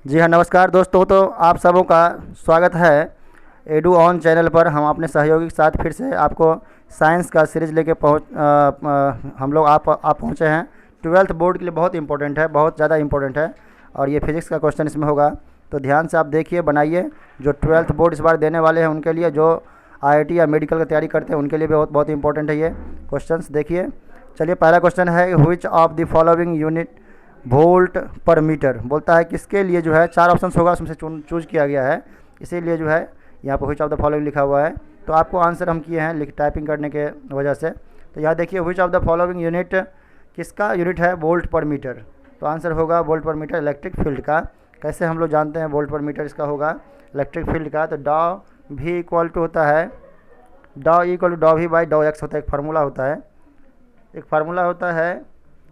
जी हाँ, नमस्कार दोस्तों। तो आप सबों का स्वागत है एडू ऑन चैनल पर। हम अपने सहयोगी के साथ फिर से आपको साइंस का सीरीज लेके हम लोग आप पहुँचे हैं। ट्वेल्थ बोर्ड के लिए बहुत इंपॉर्टेंट है, बहुत ज़्यादा इंपॉर्टेंट है। और ये फिज़िक्स का क्वेश्चन इसमें होगा, तो ध्यान से आप देखिए, बनाइए। जो ट्वेल्थ बोर्ड इस बार देने वाले हैं उनके लिए, जो आईआईटी या मेडिकल की तैयारी करते हैं उनके लिए भी बहुत बहुत इंपॉर्टेंट है ये क्वेश्चंस। देखिए, चलिए, पहला क्वेश्चन है, which of the following unit volt पर मीटर। बोलता है किसके लिए जो है, चार ऑप्शंस होगा, उसमें से चूज किया गया है, इसीलिए जो है यहाँ पर व्हिच ऑफ द फॉलोइंग लिखा हुआ है। तो आपको आंसर हम किए हैं लिख टाइपिंग करने के वजह से। तो यहाँ देखिए, which of the following unit, किसका यूनिट है वोल्ट पर मीटर। तो आंसर होगा वोल्ट पर मीटर इलेक्ट्रिक फील्ड का। कैसे हम लोग जानते हैं वोल्ट पर मीटर इसका होगा इलेक्ट्रिक फील्ड का। तो डॉ भी इक्वल टू होता है, डॉ इक्वल टू डॉ भी बाई डॉ एक्स होता है। एक फार्मूला होता है, एक फार्मूला होता है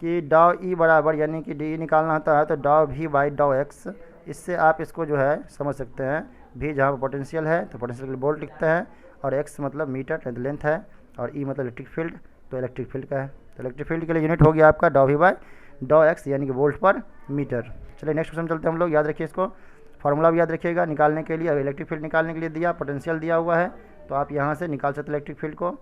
कि डॉ ई बराबर, यानी कि डी निकालना होता है तो डॉ भी बाई डॉ एक्स। इससे आप इसको जो है समझ सकते हैं। भी जहाँ पर पोटेंशियल है तो पोटेंशियल के लिए वोल्ट लिखते हैं, और एक्स मतलब मीटर लेंथ है, और ई मतलब इलेक्ट्रिक फील्ड, तो इलेक्ट्रिक फील्ड का है। तो इलेक्ट्रिक फील्ड के लिए यूनिट हो गया आपका डॉ भी बाई डॉ एक्स, यानी कि वोल्ट पर मीटर। चलिए नेक्स्ट क्वेश्चन चलते हैं हम लोग। याद रखिए इसको, फार्मूला भी याद रखिएगा निकालने के लिए। इलेक्ट्रिक फील्ड निकालने के लिए दिया, पोटेंशियल दिया हुआ है, तो आप यहाँ से निकाल सकते हैं इलेक्ट्रिक फील्ड को।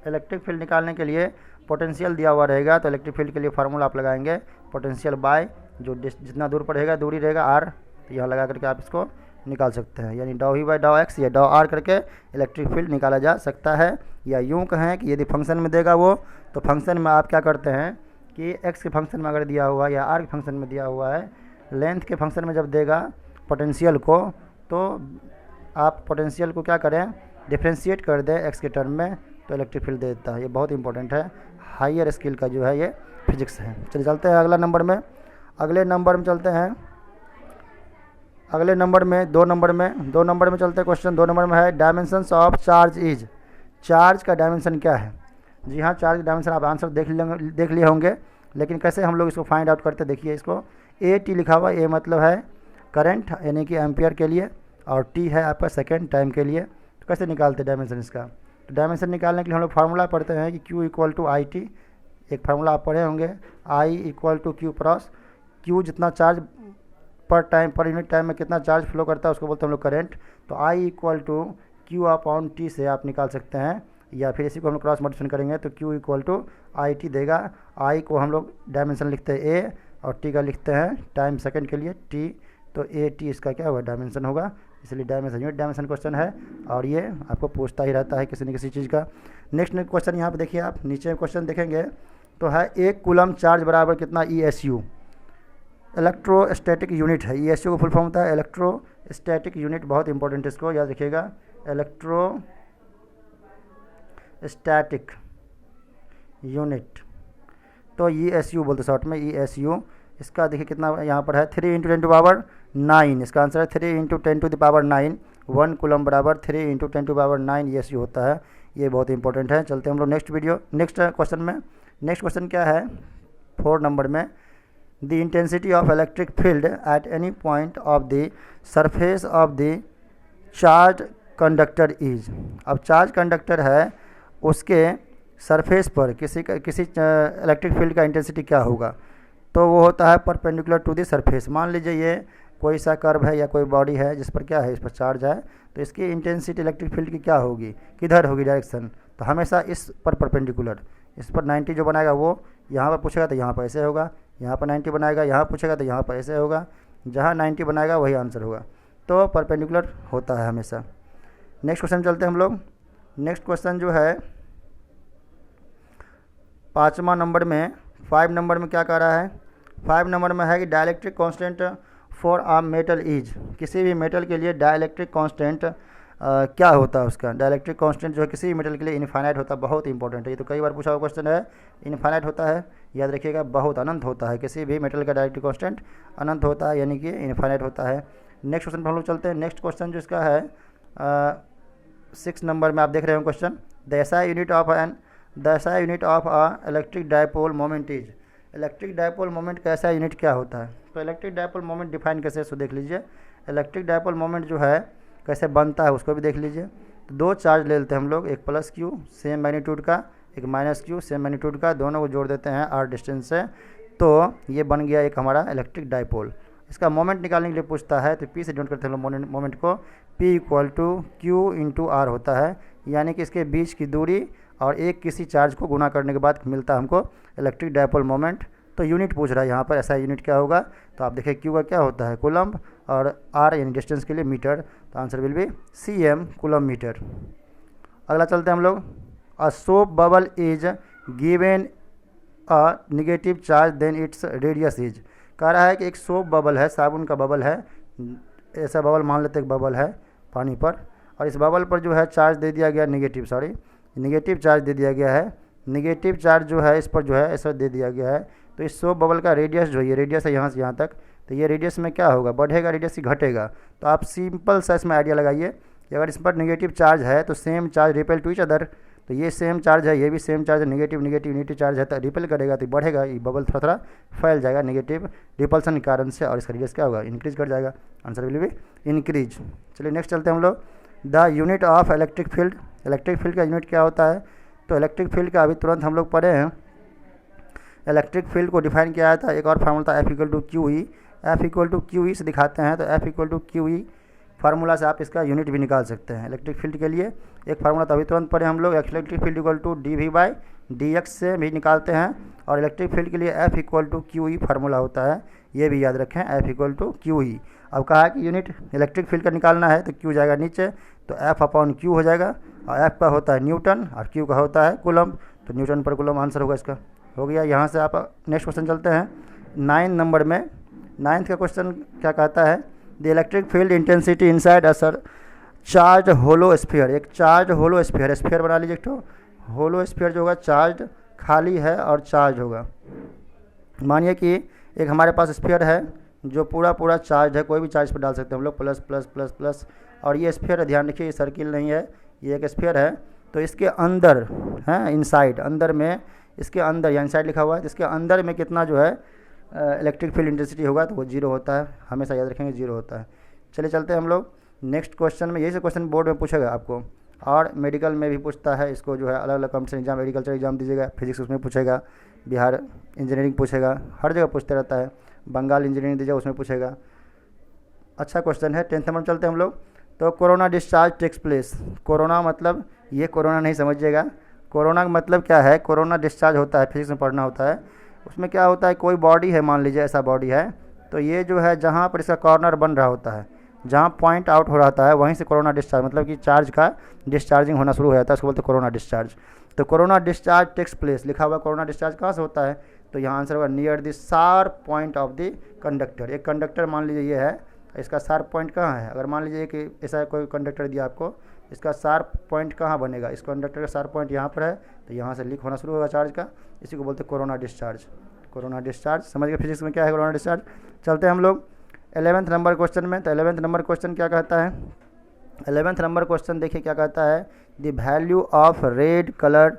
इलेक्ट्रिक फील्ड निकालने के लिए पोटेंशियल दिया हुआ रहेगा, तो इलेक्ट्रिक फील्ड के लिए फार्मूला आप लगाएंगे पोटेंशियल बाय जो जितना दूर पर रहेगा दूरी रहेगा आर, तो यहाँ लगा करके आप इसको निकाल सकते हैं। यानी डॉ वी बाई डॉ एक्स या डॉ आर करके इलेक्ट्रिक फील्ड निकाला जा सकता है। या यूँ कहें कि यदि फंक्शन में देगा वो, तो फंक्शन में आप क्या करते हैं कि एक्स के फंक्शन में अगर दिया हुआ है या आर के फंक्शन में दिया हुआ है, लेंथ के फंक्शन में जब देगा पोटेंशियल को, तो आप पोटेंशियल को क्या करें, डिफ्रेंशिएट कर दें एक्स के टर्म में, तो इलेक्ट्रिक फील्ड दे देता है। ये बहुत इंपॉर्टेंट है, हायर स्किल का जो है ये फिजिक्स है। चलिए चलते हैं अगला नंबर में, अगले नंबर में चलते हैं। अगले नंबर में दो नंबर में चलते हैं क्वेश्चन। 2 नंबर में है dimensions of charge is. Charge का डायमेंशन क्या है। जी हाँ, चार्ज का डायमेंशन आप आंसर देख लिए होंगे, लेकिन कैसे हम लोग इसको फाइंड आउट करते, देखिए इसको। ए टी लिखा हुआ, ए मतलब है करंट यानी कि एम्पियर के लिए, और टी है आपका सेकेंड टाइम के लिए। तो कैसे निकालते डायमेंशन इसका। तो डायमेंशन निकालने के लिए हम लोग फार्मूला पढ़ते हैं कि Q equal to I T. एक फार्मूला आप पढ़े होंगे, I equal to Q cross. Q जितना चार्ज पर यूनिट टाइम में कितना चार्ज फ्लो करता है उसको बोलते हैं हम लोग करंट। तो I equal to Q upon T से आप निकाल सकते हैं, या फिर इसी को हम लोग क्रॉस मल्टीप्लिकेशन करेंगे तो Q equal to I T देगा। I को हम लोग डायमेंशन लिखते हैं A, और T का लिखते हैं टाइम सेकेंड के लिए T। तो ए टी इसका क्या होगा, डायमेंशन होगा, इसलिए डायमेंशन यूनिट डायमेंशन क्वेश्चन है, और ये आपको पूछता ही रहता है किसी न किसी चीज़ का। नेक्स्ट क्वेश्चन यहाँ पे देखिए, आप नीचे क्वेश्चन देखेंगे तो है 1 कूलम चार्ज बराबर कितना E S U. Electrostatic unit है, ई एस यू को फुल फॉर्म होता है इलेक्ट्रोस्टैटिक यूनिट। बहुत इंपॉर्टेंट है, इसको याद रखिएगा, इलेक्ट्रोस्टैटिक यूनिट। तो ई एस यू बोलते शॉर्ट में, ई एस यू। इसका देखिए कितना यहाँ पर है, 3 इंटू 10 टू पावर 9। इसका आंसर है 3 into 10 to the power 9। 1 coulomb बराबर 3 इंटू 10 टू पावर 9 ये सी होता है। ये बहुत इंपॉर्टेंट है। चलते हैं हम लोग नेक्स्ट क्वेश्चन में। नेक्स्ट क्वेश्चन क्या है, 4 नंबर में, the intensity of electric field at any point of the surface of the charge conductor is. अब चार्ज कंडक्टर है, उसके सरफेस पर किसी इलेक्ट्रिक फील्ड का इंटेंसिटी क्या होगा। तो वो होता है परपेंडिकुलर टू दी सरफेस। मान लीजिए ये कोई सा कर्व है या कोई बॉडी है जिस पर क्या है, इस पर चार्ज है, तो इसकी इंटेंसिटी इलेक्ट्रिक फील्ड की क्या होगी, किधर होगी डायरेक्शन, तो हमेशा इस पर परपेंडिकुलर। इस पर 90 जो बनाएगा वो यहाँ पर पूछेगा तो यहाँ पर ऐसे होगा, यहाँ पर 90 बनाएगा, यहाँ पूछेगा तो यहाँ पर ऐसे होगा, जहाँ 90 बनाएगा वही आंसर होगा। तो परपेंडिकुलर होता है हमेशा। नेक्स्ट क्वेश्चन चलते हैं हम लोग। नेक्स्ट क्वेश्चन जो है 5वां नंबर में, 5 नंबर में क्या कह रहा है, 5 नंबर में है कि dielectric constant for a metal is. किसी भी मेटल के लिए डाइलेक्ट्रिक कांस्टेंट क्या होता है उसका। डाइलेक्ट्रिक कांस्टेंट जो है किसी भी मेटल के लिए इनफाइनाइट होता है। बहुत इंपॉर्टेंट है ये, तो कई बार पूछा हुआ क्वेश्चन है। इनफाइनाइट होता है, याद रखिएगा, बहुत अनंत होता है। किसी भी मेटल का डाइलेक्ट्रिक कांस्टेंट अनंत होता है, यानी कि इनफाइनाइट होता है। नेक्स्ट क्वेश्चन पर हम लोग चलते हैं। नेक्स्ट क्वेश्चन जो इसका है 6 नंबर में, आप देख रहे हो question, the SI unit of a electric dipole moment is. Electric dipole moment का ऐसा यूनिट क्या होता है। तो इलेक्ट्रिक डायपोल मोमेंट डिफाइन कैसे है, सो देख लीजिए। इलेक्ट्रिक डायपोल मोमेंट जो है कैसे बनता है उसको भी देख लीजिए। तो 2 चार्ज ले लेते हैं हम लोग, एक प्लस क्यू सेम मैग्नीट्यूड का, एक माइनस क्यू सेम मैग्नीट्यूड का, दोनों को जोड़ देते हैं आर डिस्टेंस से, तो ये बन गया एक हमारा इलेक्ट्रिक डायपोल। इसका मोमेंट निकालने के लिए पूछता है तो पी से डिनोट करते हैं हम लोग मोमेंट को, P equal to Q into R होता है, यानी कि इसके बीच की दूरी और एक किसी चार्ज को गुना करने के बाद मिलता है हमको इलेक्ट्रिक डायपोल मोमेंट। तो यूनिट पूछ रहा है यहाँ पर, ऐसा यूनिट क्या होगा, तो आप देखिए क्यू का क्या होता है कूलम्ब और आर यानी डिस्टेंस के लिए मीटर, तो answer will be CM coulomb metre. अगला चलते हैं हम लोग, a soap bubble is given a negative charge then its radius is. कह रहा है कि एक सोप बबल है, साबुन का बबल है, ऐसा बबल मान लेते एक बबल है पानी पर, और इस बबल पर जो है चार्ज दे दिया गया निगेटिव चार्ज दे दिया गया है, निगेटिव चार्ज जो है इस पर जो है ऐसा दे दिया गया है। तो इस सोप बबल का रेडियस जो ये रेडियस है यहाँ से यहाँ तक, तो ये रेडियस में क्या होगा, बढ़ेगा रेडियस ही घटेगा। तो आप सिंपल सा इसमें आइडिया लगाइए कि अगर इस पर नेगेटिव चार्ज है तो same charge repel to each other, तो ये सेम चार्ज है, ये भी सेम चार्ज है, नेगेटिव चार्ज है, तो रिपेल करेगा तो बढ़ेगा, ये बबल थोड़ा थोड़ा फैल जाएगा नेगेटिव रिपल्सन के कारण से, और इसका रेडियस क्या होगा, इंक्रीज कर जाएगा, आंसर विल बी इंक्रीज। चलिए नेक्स्ट चलते हैं हम लोग, the unit of electric field. Electric field का यूनिट क्या होता है, तो इलेक्ट्रिक फील्ड का अभी तुरंत हम लोग पढ़े हैं, इलेक्ट्रिक फील्ड को डिफाइन किया था, एक और फार्मूला था F equal to Q E, F equal to Q E से दिखाते हैं, तो F equal to Q E formula से आप इसका यूनिट भी निकाल सकते हैं। इलेक्ट्रिक फील्ड के लिए एक फार्मूला तो अभी तुरंत पढ़े हम लोग, electric field equal to dV/dx से भी निकालते हैं, और इलेक्ट्रिक फील्ड के लिए F equal to Q E formula होता है, ये भी याद रखें, F equal to Q E. अब कहा है कि यूनिट इलेक्ट्रिक फील्ड का निकालना है तो Q जाएगा नीचे, तो F अपॉन Q हो जाएगा, और F का होता है न्यूटन और Q का होता है कूलम्ब, तो न्यूटन पर कूलम्ब आंसर होगा इसका, हो गया। यहाँ से आप नेक्स्ट क्वेश्चन चलते हैं 9 नंबर में। 9th का क्वेश्चन क्या कहता है, the electric field intensity inside a charge hollow sphere. एक चार्ज होलो स्फीयर, स्फीयर बना लीजिए, एक तो होलो स्फीयर जो होगा चार्ज खाली है और चार्ज होगा। मानिए कि एक हमारे पास स्फीयर है जो पूरा चार्ज है, कोई भी चार्ज पर डाल सकते हैं हम लोग, प्लस प्लस प्लस प्लस, और ये स्फीयर ध्यान रखिए ये सर्किल नहीं है, ये एक स्फीयर है, तो इसके अंदर है इनसाइड, अंदर में इसके अंदर या इनसाइड लिखा हुआ है, इसके अंदर में कितना जो है इलेक्ट्रिक फील्ड इंटेंसिटी होगा, तो वो 0 होता है, हमेशा याद रखेंगे 0 होता है। चलिए चलते हैं हम लोग नेक्स्ट क्वेश्चन में, यही से क्वेश्चन बोर्ड में पूछेगा आपको, और मेडिकल में भी पूछता है इसको, जो है अलग अलग कॉम्पिटिशन एग्जाम, एग्रीकल्चर एग्जाम दीजिएगा, फिजिक्स उसमें पूछेगा, बिहार इंजीनियरिंग पूछेगा, हर जगह पूछते रहता है, बंगाल इंजीनियरिंग दीजिएगा उसमें पूछेगा। अच्छा क्वेश्चन है 10th नंबर चलते हैं हम लोग, तो corona discharge takes place. Corona मतलब ये कोरोना नहीं समझिएगा, कोरोना का मतलब क्या है, कोरोना डिस्चार्ज होता है, फिजिक्स में पढ़ना होता है, उसमें क्या होता है, कोई बॉडी है, मान लीजिए ऐसा बॉडी है, तो ये जो है जहाँ पर इसका कॉर्नर बन रहा होता है, जहाँ पॉइंट आउट हो रहा है, वहीं से कोरोना डिस्चार्ज, मतलब कि चार्ज का डिस्चार्जिंग होना शुरू हो जाता है, उसको बोलते हैं कोरोना डिस्चार्ज। तो कोरोना डिस्चार्ज टेक्स प्लेस लिखा हुआ, कोरोना डिस्चार्ज कहाँ से होता है, तो यहाँ आंसर होगा near the sharp point of the conductor. एक कंडक्टर मान लीजिए ये है, इसका शार्प पॉइंट कहाँ है, अगर मान लीजिए कि ऐसा कोई कंडक्टर दिया आपको, इसका शार्प पॉइंट कहाँ बनेगा, इस कंडक्टर का शार्प पॉइंट यहाँ पर है, तो यहाँ से लीक होना शुरू होगा चार्ज का, इसी को बोलते हैं कोरोना डिस्चार्ज। कोरोना डिस्चार्ज समझ गए फिजिक्स में क्या है कोरोना डिस्चार्ज। चलते हैं हम लोग 11th नंबर क्वेश्चन में, तो 11th नंबर क्वेश्चन क्या कहता है, 11th नंबर क्वेश्चन देखिए क्या कहता है, the value of red colour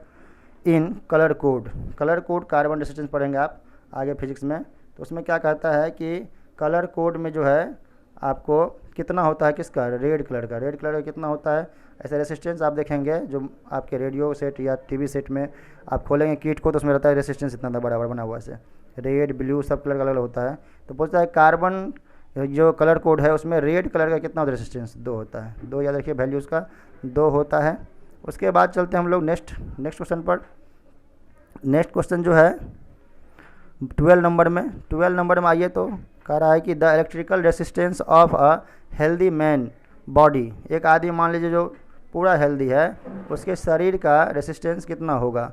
in colour code. Colour code carbon resistance पढ़ेंगे आप आगे फिजिक्स में, तो उसमें क्या कहता है कि कलर कोड में जो है आपको कितना होता है, किसका, रेड कलर का, रेड कलर का कितना होता है। ऐसे रेसिस्टेंस आप देखेंगे जो आपके रेडियो सेट या टीवी सेट में आप खोलेंगे किट को, तो उसमें रहता है रेसिस्टेंस इतना बराबर बना हुआ है, रेड ब्लू सब कलर का अलग होता है। तो पूछता है कार्बन जो कलर कोड है उसमें रेड कलर का कितना रेसिस्टेंस, 2 होता है, 2 याद रखिए वैल्यू उसका 2 होता है। उसके बाद चलते हैं हम लोग नेक्स्ट क्वेश्चन पर। नेक्स्ट क्वेश्चन जो है 12 नंबर में, 12 नंबर में आइए तो कह रहा है कि the electrical resistance of a healthy man body. एक आदमी मान लीजिए जो पूरा हेल्दी है, उसके शरीर का रेसिस्टेंस कितना होगा,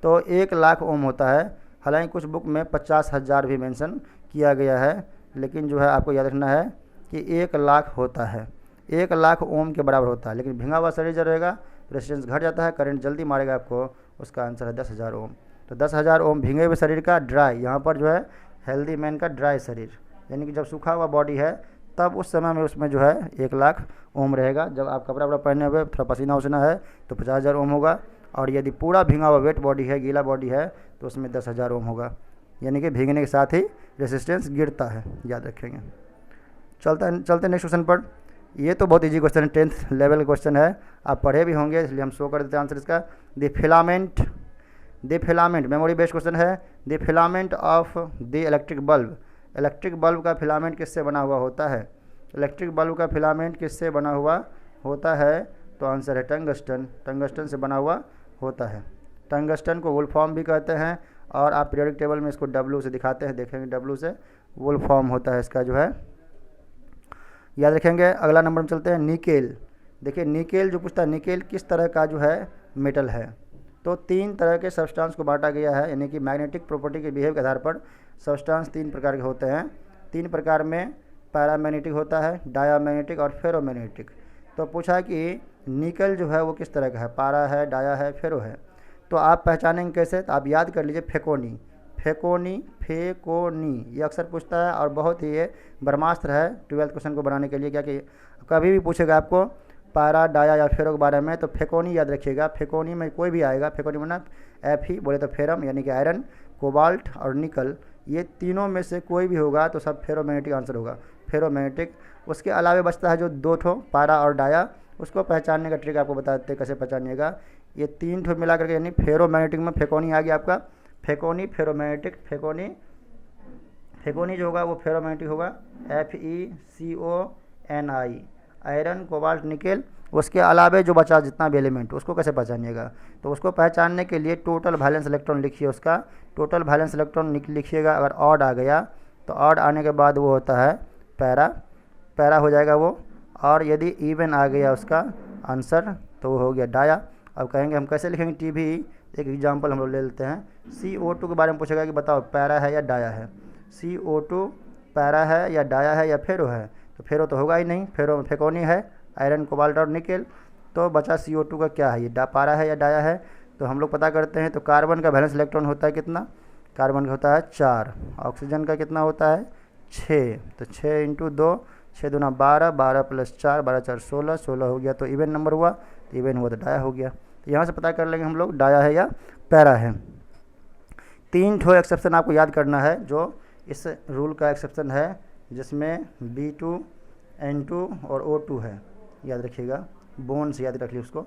तो 1 लाख ओम होता है। हालांकि कुछ बुक में 50,000 भी मेंशन किया गया है, लेकिन जो है आपको याद रखना है कि 1 लाख होता है, 1 लाख ओम के बराबर होता है। लेकिन भींगा हुआ शरीर जो रहेगा रेसिस्टेंस घट जाता है, करंट जल्दी मारेगा आपको, उसका आंसर है 10,000 ओम। तो 10,000 ओम भींगे हुए शरीर का ड्राई, यहाँ पर जो है हेल्दी मैन का ड्राई शरीर, यानी कि जब सूखा हुआ बॉडी है तब उस समय में उसमें जो है 1 लाख ओम रहेगा। जब आप कपड़ा वपड़ा पहने हुए थोड़ा पसीना वसीना है तो 50,000 ओम होगा, और यदि पूरा भींगा हुआ वेट बॉडी है, गीला बॉडी है, तो उसमें 10,000 ओम होगा, यानी कि भीगने के साथ ही रेसिस्टेंस गिरता है, याद रखेंगे। चलते नेक्स्ट क्वेश्चन पर। ये तो बहुत इजी क्वेश्चन है, 10th लेवल क्वेश्चन है, आप पढ़े भी होंगे इसलिए हम शो कर देते हैं आंसर इसका। The filament memory based question है। The filament of the electric bulb electric bulb का फिलामेंट किससे बना हुआ होता है? इलेक्ट्रिक बल्ब का फिलामेंट किससे बना हुआ होता है? तो आंसर है टंगस्टन। टंगस्टन से बना हुआ होता है। टंगस्टन को वुल्फ्राम भी कहते हैं और आप पीरियोडिक टेबल में इसको डब्ल्यू से दिखाते हैं, देखेंगे डब्ल्यू से वुल्फ्राम होता है इसका जो है, याद रखेंगे। अगला नंबर में चलते हैं निकेल। देखिए निकेल जो पूछता है, निकेल किस तरह का जो है मेटल है? तो 3 तरह के सब्सटेंस को बांटा गया है, यानी कि मैग्नेटिक प्रॉपर्टी के बिहेव के आधार पर सब्सटेंस 3 प्रकार के होते हैं। 3 प्रकार में पैरामैग्नेटिक होता है, डायामैग्नेटिक और फेरोमैग्नेटिक। तो पूछा कि निकल जो है वो किस तरह का है, पारा है, डाया है, फेरो है। तो आप पहचानेंगे कैसे? तो आप याद कर लीजिए फेकोनी, फेकोनी, फेकोनी, ये अक्सर पूछता है और बहुत ही ये ब्रह्मास्त्र है 12th क्वेश्चन को बनाने के लिए। क्या कि कभी भी पूछेगा आपको पारा, डाया या फेरो के बारे में तो फेकोनी याद रखिएगा। फेकोनी में कोई भी आएगा, फेकोनी में ना एफ ही बोले तो फेरम यानी कि आयरन, कोबाल्ट और निकल, ये तीनों में से कोई भी होगा तो सब फेरोमैग्नेटिक आंसर होगा, फेरोमैग्नेटिक। उसके अलावा बचता है जो 2 ठो पारा और डाया, उसको पहचानने का ट्रिक आपको बता देते कैसे पहचानिएगा। ये 3 ठो मिला करके यानी फेरोमैग्नेटिक में फेकोनी आ गया आपका, फेकोनी, फेरोमैग्नेटिक, फेकोनी, फेकोनी जो होगा वो फेरोमैग्नेटिक होगा, FeCONI, आयरन, कोबाल्ट, निकेल। उसके अलावा जो बचा जितना भी एलिमेंट उसको कैसे पहचानिएगा? तो उसको पहचानने के लिए टोटल वैलेंस इलेक्ट्रॉन लिखिए, उसका टोटल वैलेंस इलेक्ट्रॉन लिखिएगा। अगर ऑड आ गया तो ऑड आने के बाद वो होता है पैरा, पैरा हो जाएगा वो। और यदि इवन आ गया उसका आंसर तो वो हो गया डाया। अब कहेंगे हम कैसे लिखेंगे टी भी, एक एग्जांपल हम लोग ले लेते हैं। CO2 के बारे में पूछेगा कि बताओ पैरा है या डाया है? CO2 पैरा है या डाया है या फेरो है? तो फेरो तो होगा ही नहीं, फेरो फेकोनी है, आयरन, कोबाल्ट और निकेल। तो बचा CO2 का क्या है, ये पारा है या डाया है? तो हम लोग पता करते हैं। तो कार्बन का वैलेंस इलेक्ट्रॉन होता है कितना? कार्बन का होता है 4। ऑक्सीजन का कितना होता है? 6। तो 6 × 2, 6 दूना 12, 12 + 4, 12 × 4 16, 16 हो गया। तो इवन नंबर हुआ, तो इवन हुआ तो डाया हो गया। तो यहाँ से पता कर लेंगे हम लोग डाया है या पैरा है। 3 ठो एक्सेप्शन आपको याद करना है जो इस रूल का एक्सेप्शन है, जिसमें B2, N2 और O2 है, याद रखिएगा। बोन से याद रख लीजिए उसको,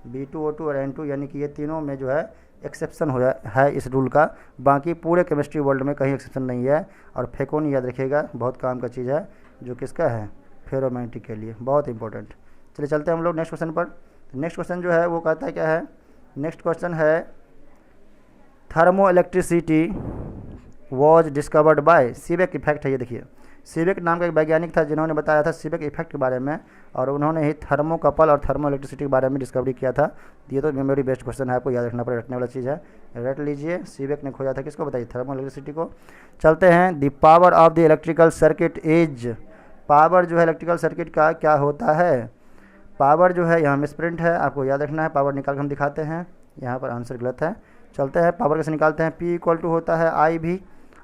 B2, O2 और N2, यानी कि ये तीनों में जो है एक्सेप्शन हो है इस रूल का। बाकी पूरे केमिस्ट्री वर्ल्ड में कहीं एक्सेप्शन नहीं है। और फेकोनी याद रखिएगा, बहुत काम का चीज़ है, जो किसका है? फेरोमैग्नेटिक के लिए, बहुत इंपॉर्टेंट। चलिए चलते हैं हम लोग नेक्स्ट क्वेश्चन पर। नेक्स्ट क्वेश्चन जो है वो कहता है क्या है? नेक्स्ट क्वेश्चन है thermo electricity was discovered by Seebeck effect है। ये देखिए सीबेक नाम का एक वैज्ञानिक था जिन्होंने बताया था सीबेक इफेक्ट के बारे में, और उन्होंने ही थर्मोकपल और थर्मो इलेक्ट्रिसिटी के बारे में डिस्कवरी किया था। ये तो मेमोरी बेस्ड क्वेश्चन है, आपको याद रखना पड़ेगा, रखने वाला चीज़ है, रट लीजिए। सीबेक ने खोजा था किसको बताइए? थर्मो इलेक्ट्रिसिटी को। चलते हैं, the power of the electrical circuit is, power जो है इलेक्ट्रिकल सर्किट का क्या होता है? पावर जो है यहाँ में स्प्रिंट है, आपको याद रखना है। पावर निकाल कर हम दिखाते हैं, यहाँ पर आंसर गलत है। चलते हैं पावर कैसे निकालते हैं। P = होता है IV,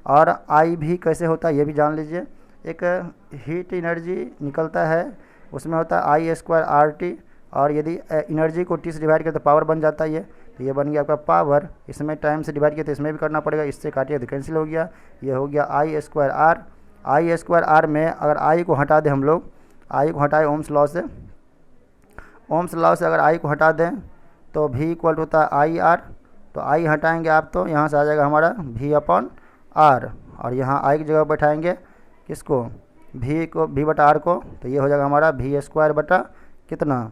और IV कैसे होता है ये भी जान लीजिए। एक हीट एनर्जी निकलता है, उसमें होता है I² RT, और यदि एनर्जी को T से डिवाइड करें तो पावर बन जाता है ये। तो ये बन गया आपका पावर। इसमें टाइम से डिवाइड किया तो इसमें भी करना पड़ेगा, इससे काटिए तो कैंसिल हो गया। ये हो गया I² R। I² R में अगर I को हटा दें हम लोग, I को हटाए ओम्स लॉ से, ओम्स लॉ से अगर I को हटा दें तो V = होता है IR। तो I हटाएंगे आप तो यहाँ से आ जाएगा हमारा V/R, और यहाँ I की जगह बैठाएंगे किसको? V को, V/R को। तो ये हो जाएगा हमारा V² कितना?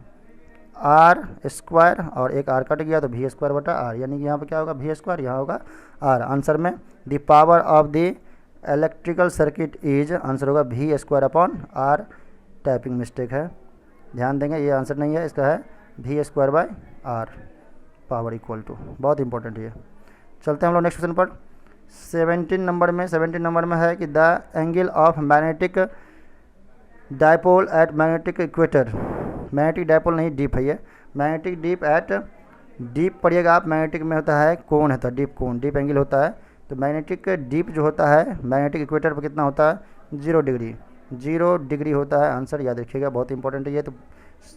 R², और एक R कट गया तो V²/R, यानी कि यहाँ पर क्या होगा? V², यहाँ होगा R। आंसर में the power of the electrical circuit is, answer होगा V²/R। टाइपिंग मिस्टेक है, ध्यान देंगे, ये आंसर नहीं है, इसका है V²/R, पावर इक्वल टू, बहुत इंपॉर्टेंट है। चलते हैं हम लोग नेक्स्ट क्वेश्चन पर। 17 नंबर में है कि the angle of magnetic dipole eight magnetic equator, magnetic dipole नहीं डीप है ये, मैग्नेटिक डीप एट, डीप पढ़िएगा आप, मैग्नेटिक में होता है कोण होता है, डीप कोण, डीप एंगल होता है। तो मैग्नेटिक डीप जो होता है मैग्नेटिक इक्वेटर पर कितना होता है? 0 डिग्री, 0 डिग्री होता है। आंसर याद रखिएगा, बहुत इंपॉर्टेंट है ये। तो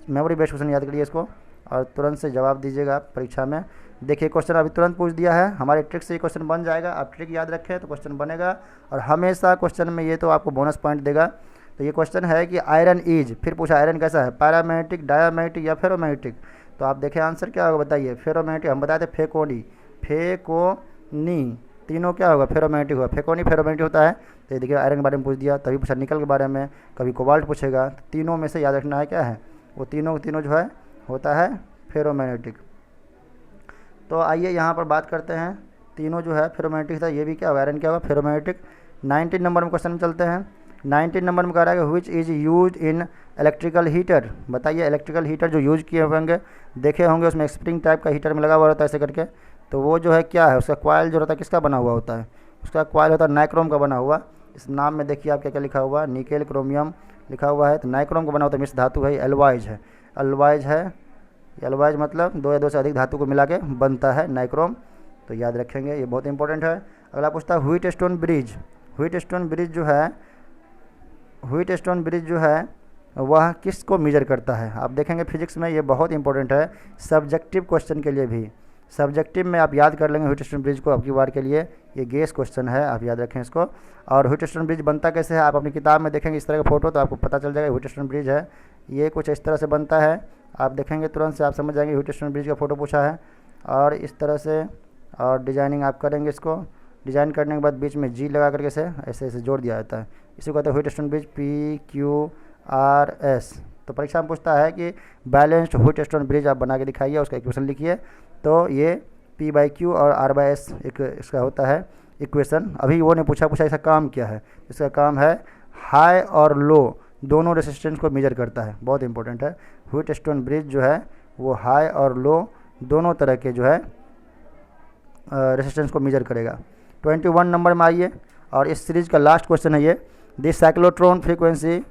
मेमोरी बेस्ड क्वेश्चन याद करिए इसको, और तुरंत से जवाब दीजिएगा आप परीक्षा में। देखिए क्वेश्चन अभी तुरंत पूछ दिया है, हमारे ट्रिक से ये क्वेश्चन बन जाएगा। आप ट्रिक याद रखें तो क्वेश्चन बनेगा, और हमेशा क्वेश्चन में ये तो आपको बोनस पॉइंट देगा। तो ये क्वेश्चन है कि आयरन इज, फिर पूछा आयरन कैसा है? पैरामैग्नेटिक, डायामैग्नेटिक या फेरोमैग्नेटिक? तो आप देखें आंसर क्या होगा बताइए? फेरोमैग्नेटिक। हम बताए थे फेकोनी, फेकोनी, तीनों क्या होगा? फेरोमैग्नेटिक होगा। फेकोनी फेरोमैग्नेटिक होता है, तो ये देखिए आयरन के बारे में पूछ दिया, तभी पूछा निकल के बारे में, कभी कोबाल्ट पूछेगा। तो तीनों में से याद रखना है क्या है, वो तीनों के तीनों जो है होता है फेरोमैग्नेटिक। तो आइए यहाँ पर बात करते हैं, तीनों जो है फेरोमैग्नेटिक था, ये भी क्या होगा, आयरन क्या होगा, फेरोमैग्नेटिक। 19 नंबर में क्वेश्चन में चलते हैं। 19 नंबर में कह रहा है कि which is use in electrical heater. बताइए इलेक्ट्रिकल हीटर जो यूज किए होंगे, देखे होंगे उसमें स्प्रिंग टाइप का हीटर में लगा हुआ रहता है ऐसे करके, तो वो जो है क्या है, उसका कॉइल जो रहता है किसका बना हुआ होता है, उसका कॉइल होता है नाइक्रोम का बना हुआ। इस नाम में देखिए आप क्या क्या लिखा हुआ, निकेल क्रोमियम लिखा हुआ है, तो नाइक्रोम का बना होता है, मिश्र धातु है, एल्वाइज है, एल्वाइज है, एल्वाइज मतलब दो या दो से अधिक धातु को मिला के बनता है नाइक्रोम, तो याद रखेंगे, ये बहुत इंपॉर्टेंट है। अगला पूछता है wheat stone bridge. Wheat stone bridge जो है, व्हीट स्टोन ब्रिज जो है वह किसको मेजर करता है, आप देखेंगे फिजिक्स में ये बहुत इंपॉर्टेंट है, सब्जेक्टिव क्वेश्चन के लिए भी। सब्जेक्टिव में आप याद कर लेंगे व्हीट स्टोन ब्रिज को, आपकी बार के लिए ये गेस क्वेश्चन है, आप याद रखें इसको। और व्हीट स्टोन ब्रिज बनता कैसे है, आप अपनी किताब में देखेंगे इस तरह का फोटो, तो आपको पता चल जाएगा व्हीट स्टोन ब्रिज है, ये कुछ इस तरह से बनता है, आप देखेंगे तुरंत से आप समझ जाएंगे व्हीट स्टोन ब्रिज का फ़ोटो पूछा है। और इस तरह से और डिजाइनिंग आप करेंगे, इसको डिज़ाइन करने के बाद बीच में जी लगा करके से ऐसे ऐसे जोड़ दिया जाता है, इसी को कहते हैं व्हीट स्टोन ब्रिज, PQRS। तो परीक्षा में पूछता है कि बैलेंस्ड व्हीट स्टोन ब्रिज आप बना के दिखाइए, उसका इक्वेशन लिखिए, तो ये P/Q और R/S एक इसका होता है इक्वेशन। अभी वो ने पूछा इसका काम क्या है, इसका काम है हाई और लो दोनों रेसिस्टेंस को मेजर करता है, बहुत इंपॉर्टेंट है। व्हीट स्टोन ब्रिज जो है वो हाई और लो दोनों तरह के जो है रेसिस्टेंस को मेजर करेगा। 21 नंबर में आइए, और इस सीरीज़ का लास्ट क्वेश्चन है ये, this cyclotron frequency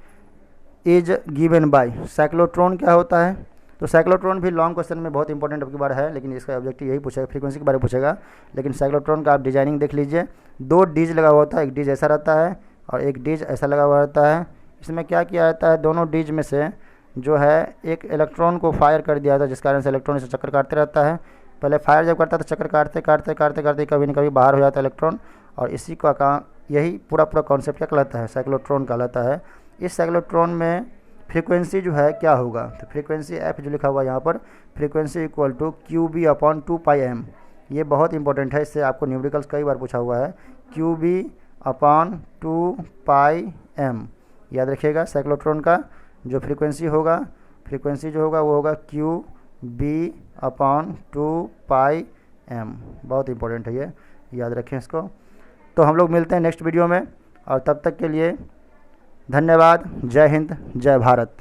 is given by. Cyclotron क्या होता है, तो साइक्लोट्रॉन भी लॉन्ग क्वेश्चन में बहुत इंपॉर्टेंट अब की बार है, लेकिन इसका ऑब्जेक्टिव यही पूछेगा, फ्रीक्वेंसी के बारे में पूछेगा। लेकिन साइक्लोट्रॉन का आप डिजाइनिंग देख लीजिए, दो डीज लगा हुआ होता है, एक डीज ऐसा रहता है और एक डीज ऐसा लगा हुआ रहता है। इसमें क्या किया जाता है, दोनों डीज में से जो है एक इलेक्ट्रॉन को फायर कर दिया जाता है, जिस कारण से इलेक्ट्रॉन इसे चक्कर काटते रहता है। पहले फायर जब करता है तो चक्कर काटते काटते काटते काटते कभी न कभी बाहर हो जाता है इलेक्ट्रॉन, और इसी का काम, यही पूरा कॉन्सेप्ट क्या कहलाता है, साइक्लोट्रॉन कहलाता है। इस साइक्लोट्रॉन में फ्रीक्वेंसी जो है क्या होगा, तो फ्रीक्वेंसी एफ जो लिखा हुआ है यहाँ पर, फ्रीक्वेंसी इक्वल टू QB/2πm। ये बहुत इंपॉर्टेंट है, इससे आपको न्यूमेरिकल्स कई बार पूछा हुआ है, QB/2πm याद रखिएगा। साइक्लोट्रॉन का जो फ्रीक्वेंसी होगा, फ्रीक्वेंसी जो होगा वो होगा QB/2πm, बहुत इंपॉर्टेंट है ये, याद रखें इसको। तो हम लोग मिलते हैं नेक्स्ट वीडियो में, और तब तक के लिए धन्यवाद। जय हिंद, जय भारत।